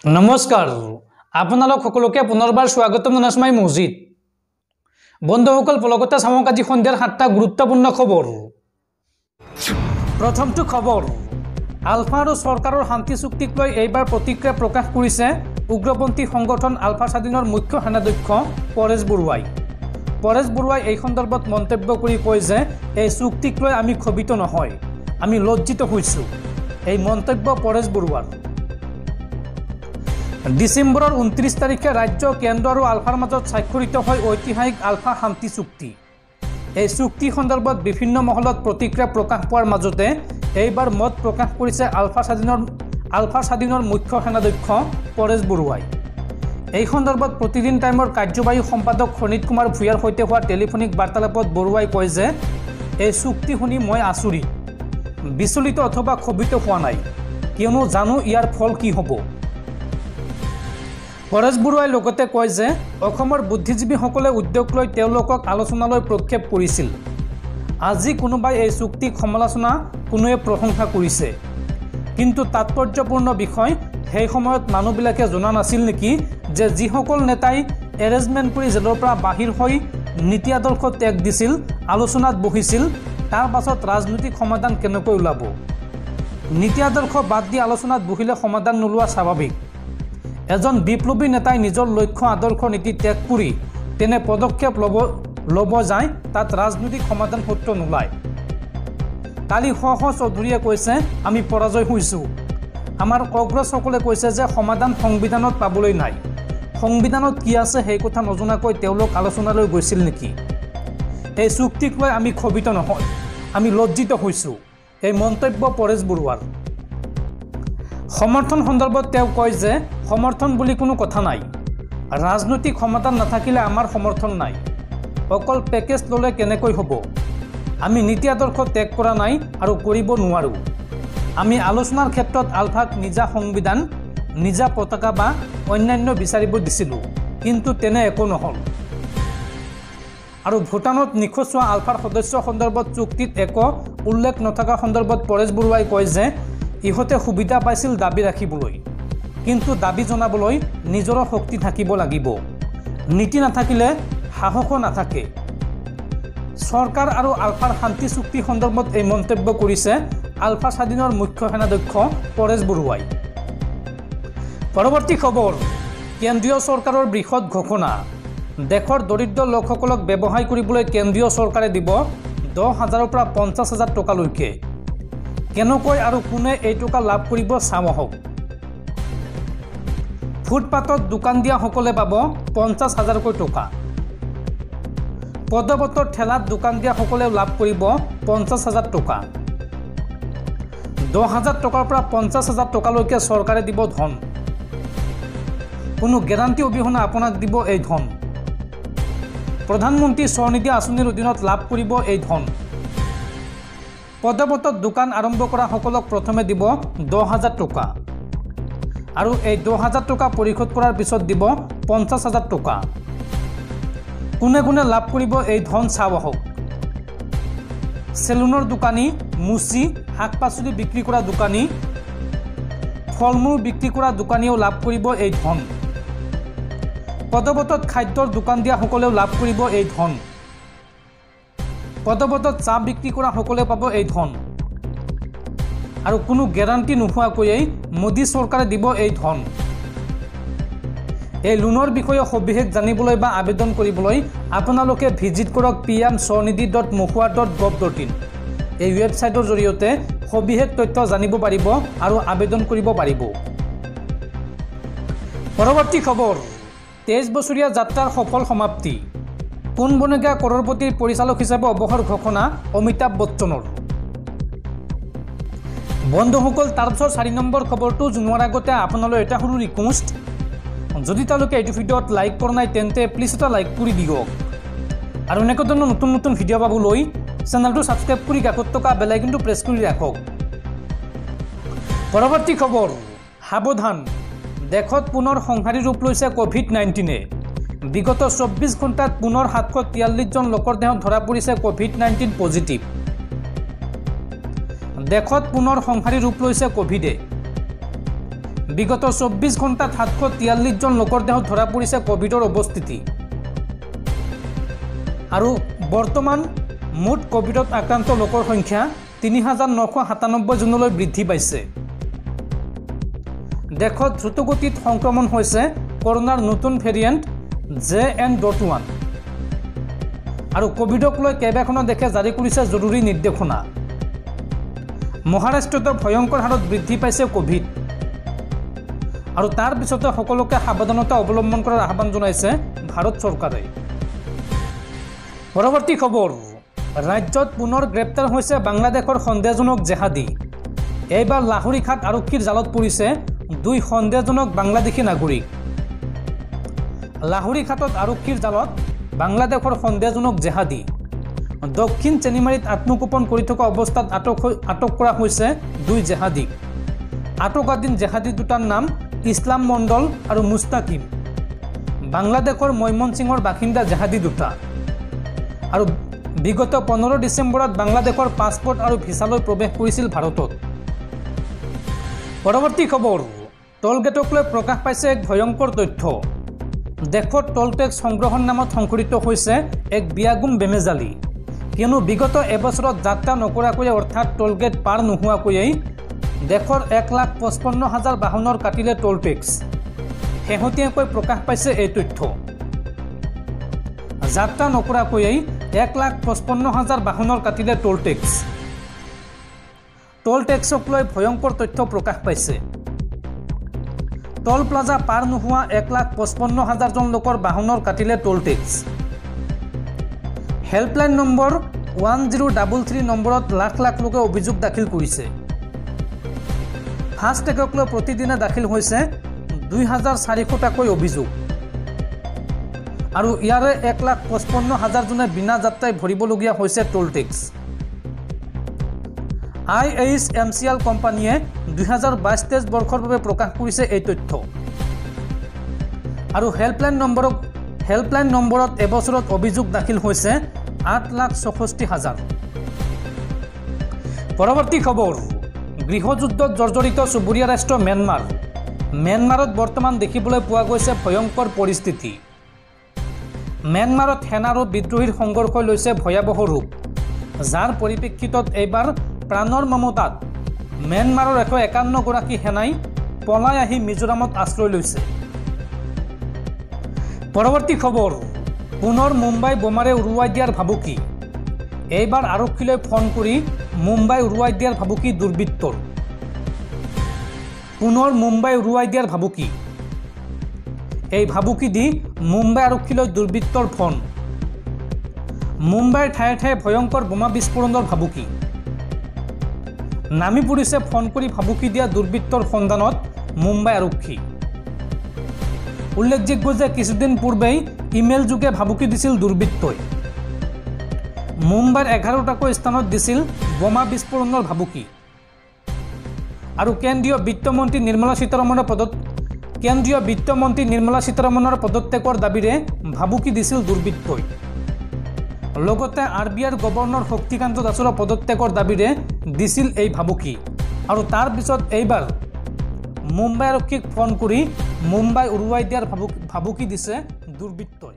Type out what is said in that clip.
নমস্কাৰ আপোনালোক সকলোকে পুনৰবাৰ স্বাগতম জনাইছো মই মজিদ বন্ধুসকল পলকতে চামক আজি সন্ধিয়াৰ 7টা গুৰুত্বপূৰ্ণ খবৰ প্ৰথমটো খবৰ আলফা আৰু চৰকাৰৰ শান্তি চুক্তিক লৈ এইবাৰ প্ৰতিক্ৰিয়া প্ৰকাশ কৰিছে উগ্ৰপন্থী সংগঠন আলফা স্বাধীনৰ মুখ্য সেনাধ্যক্ষ পৰেশ বৰুৱাই এই সন্দৰ্ভত মন্তব্য কৰি কয় যে এই চুক্তিক লৈ আমি ক্ষোভিত নহয় আমি লজ্জিত হৈছো এই মন্তব্য পৰেশ বৰুৱাৰ ডিসেম্বৰৰ 29 তাৰিখে ৰাজ্য কেন্দ্ৰ আৰু আলফাৰ মাজত স্বাক্ষৰিত হয় ঐতিহাসিক আলফা শান্তি চুক্তি এই চুক্তি সন্দৰ্ভত বিভিন্ন মহলত প্ৰতিক্ৰিয়া প্ৰকাশ পোৱাৰ মাজতে এইবাৰ মত প্ৰকাশ কৰিছে আলফা স্বাধীনৰ মুখ্য সেনাধ্যক্ষ পৰেশ বৰুৱাই এই সন্দৰ্ভত প্ৰতিদিন টাইমৰ কাৰ্যবাহী সম্পাদক খনিত কুমাৰ ভূঞাৰ সৈতে হোৱা টেলিফোনিক বাৰ্তালাপত বৰুৱাই কয় যে এই চুক্তি শুনি মই আচৰিত বিচলিত অথবা ক্ষোভিত হোৱা নাই কিয়নো জানো ইয়াৰ ফল কি হ'ব পৰেশ বৰুৱাই লগতে কয় যে অসমৰ বুদ্ধিজীৱীসকলে উদ্যোগ লৈ তেওঁলোকক আলোচনালৈ প্ৰক্ষেপ কৰিছিল আজি কোনোবাই এই চুক্তিক সমালোচনা কোনোৱে প্ৰশংসা কৰিছে কিন্তু তাৎপৰ্যপূৰ্ণ বিষয় সেই সময়ত মানুহবিলাকে জনা নাছিল নেকি যে যিসকল নেতাই এৰেঞ্জমেণ্ট কৰি জেলৰ পৰা বাহিৰ হৈ নীতি আদৰ্শ ত্যাগ দিছিল আলোচনাত বহিছিল তাৰ পাছত ৰাজনৈতিক সমাধান কেনেকৈ ওলাব নীতি আদৰ্শ বাদ দি আলোচনাত বহিলে সমাধান নোলোৱা স্বাভাৱিক এজন বিপ্লৱী নেতাই নিজৰ লক্ষ্য আদৰ্শ নীতি ত্যাগ কৰি তেনে পদক্ষেপ ল'ব যায় তাত ৰাজনৈতিক সমাধান সূত্ৰ নোলায় কালি চৌধুৰীয়ে কৈছে আমি পৰাজয় হৈছোঁ আমাৰ অগ্ৰজসকলে কৈছে যে সমাধান সংবিধানত পাবলৈ নাই সংবিধানত কি আছে সেই কথা নজনাকৈ তেওঁলোক আলোচনালৈ গৈছিল নেকি এই চুক্তিক লৈ আমি ক্ষোভিত নহয় আমি লজ্জিত হৈছোঁ এই মন্তব্য পৰেশ বৰুৱাৰ সমৰ্থন সন্দৰ্ভত তেওঁ কয় যে সমৰ্থন বুলি কোনো কথা নাই ৰাজনৈতিক সমাধান নাথাকিলে আমাৰ সমৰ্থন নাই অকল পেকেজ ল'লে কেনেকৈ হ'ব আমি নীতি আদৰ্শ ত্যাগ কৰা নাই আৰু কৰিব নোৱাৰোঁ আমি আলোচনাৰ ক্ষেত্ৰত আলফাক নিজা সংবিধান নিজা পতাকা বা অন্যান্য বিচাৰিব দিছিলোঁ কিন্তু তেনে একো নহ'ল আৰু ভূটানত নিখোজ হোৱা আলফাৰ সদস্য সন্দৰ্ভত চুক্তিত একো উল্লেখ নথকা সন্দৰ্ভত পৰেশ বৰুৱাই কয় যে ইহঁতে সুবিধা পাইছিল দাবী ৰাখিবলৈ কিন্তু দাবী জনাবলৈ নিজৰো শক্তি থাকিব লাগিব নীতি নাথাকিলে সাহসো নাথাকে চৰকাৰ আৰু আলফাৰ শান্তি চুক্তি সন্দৰ্ভত এই মন্তব্য কৰিছে আলফা স্বাধীনৰ মুখ্য সেনাধ্যক্ষ পৰেশ বৰুৱাই পৰৱৰ্তী খবৰ কেন্দ্ৰীয় চৰকাৰৰ বৃহৎ ঘোষণা দেশৰ দৰিদ্ৰ লোকসকলক ব্যৱসায় কৰিবলৈ কেন্দ্ৰীয় চৰকাৰে দিব 10,000 পৰা 50,000 টকালৈকে কেনেকৈ আৰু কোনে এই টকা লাভ কৰিব চাওঁ আহক ফুটপাথত দোকান দিয়াসকলে পাব 50,000কৈ টকা পদবতৰ ঠেলাত দোকান দিয়াসকলেও লাভ কৰিব 50,000 টকা 10,000 টকাৰ পৰা 50,000 টকালৈকে চৰকাৰে দিব ধন কোনো গেৰাণ্টি অবিহনে আপোনাক দিব এই ধন প্ৰধানমন্ত্ৰী স্বনিধি আঁচনিৰ অধীনত লাভ কৰিব এই ধন পদবতত দোকান আৰম্ভ কৰা সকলক প্ৰথমে দিব 10,000 টকা আৰু এই 10,000 টকা পৰিশোধ কৰাৰ পিছত দিব 50,000 টকা কোনে কোনে লাভ কৰিব এই ধন চাওঁ আহক চেলুনৰ দোকানী মুচি শাক পাচলি বিক্ৰী কৰা দোকানী ফল মূল বিক্ৰী কৰা দোকানীয়েও লাভ কৰিব এই ধন পদবতত খাদ্যৰ দোকান দিয়াসকলেও লাভ কৰিব এই ধন পদবতত চাহ বিক্ৰী কৰা সকলে পাব এই ধন আৰু কোনো গেৰাণ্টি নোহোৱাকৈয়ে মোদী চৰকাৰে দিব এই ধন এই লোনৰ বিষয়ে সবিশেষ জানিবলৈ বা আবেদন কৰিবলৈ আপোনালোকে ভিজিট কৰক pmswanidhi.mohua.gov.in এই ৱেবছাইটৰ জৰিয়তে সবিশেষ তথ্য জানিব পাৰিব আৰু আবেদন কৰিব পাৰিব পৰৱৰ্তী খবৰ 23 বছৰীয়া যাত্ৰাৰ সফল সমাপ্তি কোনবনেগা কৰৰপতিৰ পৰিচালক হিচাপে অৱসৰ ঘোষণা অমিতাভ বচ্চনৰ বন্ধুসকল তাৰপিছত 4 নম্বৰ খবৰটো জনোৱাৰ আগতে আপোনালৈ এটা সৰু ৰিকুৱেষ্ট যদি তেওঁলোকে এইটো ভিডিঅ'ত লাইক কৰা নাই তেন্তে প্লিজ এটা লাইক কৰি দিয়ক আৰু এনেকুৱা ধৰণৰ নতুন নতুন ভিডিঅ' পাবলৈ চেনেলটো ছাবস্ক্ৰাইব কৰি কাষত থকা বেল আইকনটো প্ৰেছ কৰি ৰাখক পৰৱৰ্তী খবৰ সাৱধান দেশত পুনৰ সংহাৰী ৰূপ লৈছে কোভিড-19 বিগত 24 ঘণ্টাত পুনৰ 743 জন লোকৰ দেহত ধৰা পৰিছে কোভিড-19 পজিটিভ দেশত পুনৰ সংহাৰী ৰূপ লৈছে কোভিডে বিগত 24 ঘণ্টাত 743 জন লোকৰ দেহত ধৰা পৰিছে কোভিডৰ অৱস্থিতি আৰু বৰ্তমান মুঠ কোভিডত আক্ৰান্ত লোকৰ সংখ্যা 3997 জনলৈ বৃদ্ধি পাইছে। দেশত দ্ৰুতগতিত সংক্ৰমণ হৈছে কৰোনাৰ নতুন ভেৰিয়েণ্ট JN.1 আৰু কোভিডক লৈ কেইবাখনো দেশে জাৰি কৰিছে জৰুৰী নিৰ্দেশনা। মহাৰাষ্ট্ৰতো ভয়ংকৰ হাৰত বৃদ্ধি পাইছে কোভিড আৰু তাৰ পিছতে সকলোকে সাৱধানতা অৱলম্বন কৰাৰ আহ্বান জনাইছে ভাৰত চৰকাৰে। পৰৱৰ্তী খবৰ, ৰাজ্যত পুনৰ গ্ৰেপ্তাৰ হৈছে বাংলাদেশৰ সন্দেহজনক জেহাদী। এইবাৰ লাহৰীঘাট আৰক্ষীৰ জালত পৰিছে 2 সন্দেহজনক বাংলাদেশী নাগৰিক। লাহৰীঘাটত আৰক্ষীৰ জালত বাংলাদেশৰ সন্দেহজনক জেহাদী। দক্ষিণ চেনিমাৰীত আত্মগোপন কৰি থকা অৱস্থাত আটক কৰা হৈছে 2 জেহাদীক। আটকাধীন জেহাদী দুটাৰ নাম ইছলাম মণ্ডল আৰু মুস্তাকিম। বাংলাদেশৰ ময়মনসিংহৰ বাসিন্দা জেহাদী দুটা আৰু বিগত 15 ডিচেম্বৰত বাংলাদেশৰ পাছপোৰ্ট আৰু ভিছালৈ প্ৰৱেশ কৰিছিল ভাৰতত। পৰৱৰ্তী খবৰ, টোলগেটক লৈ প্ৰকাশ পাইছে এক ভয়ংকৰ তথ্য। দেশত টোল টেক্স সংগ্ৰহৰ নামত সংঘটিত হৈছে এক বিয়াগুম বেমেজালি। কিয়নো বিগত এবছৰত যাত্ৰা নকৰাকৈয়ে অৰ্থাৎ টোলগেট পাৰ নোহোৱাকৈয়ে দেশৰ 1,55,000 বাহনৰ কাটিলে টোল টেক্স। শেহতীয়াকৈ প্ৰকাশ পাইছে এই তথ্য। যাত্ৰা নকৰাকৈয়ে 1,55,000 বাহনৰ কাটিলে টোল টেক্স। টোল টেক্সক লৈ ভয়ংকৰ তথ্য প্ৰকাশ পাইছে। টোল প্লাজা পাৰ নোহোৱা 1,55,000 জন লোকৰ বাহনৰ কাটিলে টোল টেক্স। হেল্পলাইন নম্বৰ 1033 নম্বৰত লাখ লাখ লোকে অভিযোগ দাখিল কৰিছে। ফাষ্টেগক লৈ প্ৰতিদিনে দাখিল হৈছে 2,400টাকৈ অভিযোগ আৰু ইয়াৰে 1,55,000 জনে বিনা যাত্ৰাই ভৰিবলগীয়া হৈছে টোল টেক্স। IHMCL কোম্পানীয়ে 2022-23 বৰ্ষৰ বাবে প্ৰকাশ কৰিছে এই তথ্য আৰু হেল্পলাইন নম্বৰত এবছৰত অভিযোগ দাখিল হৈছে 8,64,000। পৰৱৰ্তী খবৰ, গৃহযুদ্ধত জৰ্জৰিত চুবুৰীয়া ৰাষ্ট্ৰ ম্যানমাৰ। ম্যানমাৰত বৰ্তমান দেখিবলৈ পোৱা গৈছে ভয়ংকৰ পৰিস্থিতি। ম্যানমাৰত সেনা আৰু বিদ্ৰোহীৰ সংঘৰ্ষই লৈছে ভয়াৱহ ৰূপ, যাৰ পৰিপ্ৰেক্ষিতত এইবাৰ প্ৰাণৰ মমতাত ম্যানমাৰৰ 151গৰাকী সেনাই পলাই আহি মিজোৰামত আশ্ৰয় লৈছে। পৰৱৰ্তী খবৰ, পুনৰ মুম্বাই বোমাৰে উৰুৱাই দিয়াৰ ভাবুকি। এইবাৰ আৰক্ষীলৈ ফোন কৰি মুম্বাই উৰুৱাই দিয়াৰ ভাবুকি দুৰ্বৃত্তৰ। পুনৰ মুম্বাই উৰুৱাই দিয়াৰ ভাবুকি। এই ভাবুকি দি মুম্বাই আৰক্ষীলৈ দুৰ্বৃত্তৰ ফোন। মুম্বাইৰ ঠায়ে ঠায়ে ভয়ংকৰ বোমা বিস্ফোৰণৰ ভাবুকি। নামি পৰিছে ফোন কৰি ভাবুকি দিয়া দুৰ্বৃত্তৰ সন্ধানত মুম্বাই আৰক্ষী। উল্লেখযোগ্য যে কিছুদিন পূৰ্বেই ইমেইল যোগে ভাবুকি দিছিল দুৰ্বৃত্তই। মুম্বাইৰ 11টাকৈ স্থানত দিছিল বোমা বিস্ফোৰণৰ ভাবুকি আৰু কেন্দ্ৰীয় বিত্তমন্ত্ৰী নিৰ্মলা সীতাৰমণৰ পদত্যাগৰ দাবীৰে ভাবুকি দিছিল দুৰ্বৃত্তই। লগতে RBIৰ গভৰ্ণৰ শক্তিকান্ত দাসৰ পদত্যাগৰ দাবীৰে দিছিল এই ভাবুকি আৰু তাৰ পিছত এইবাৰ মুম্বাই আৰক্ষীক ফোন কৰি মুম্বাই উৰুৱাই দিয়াৰ ভাবুকি দিছে দুৰ্বৃত্তই।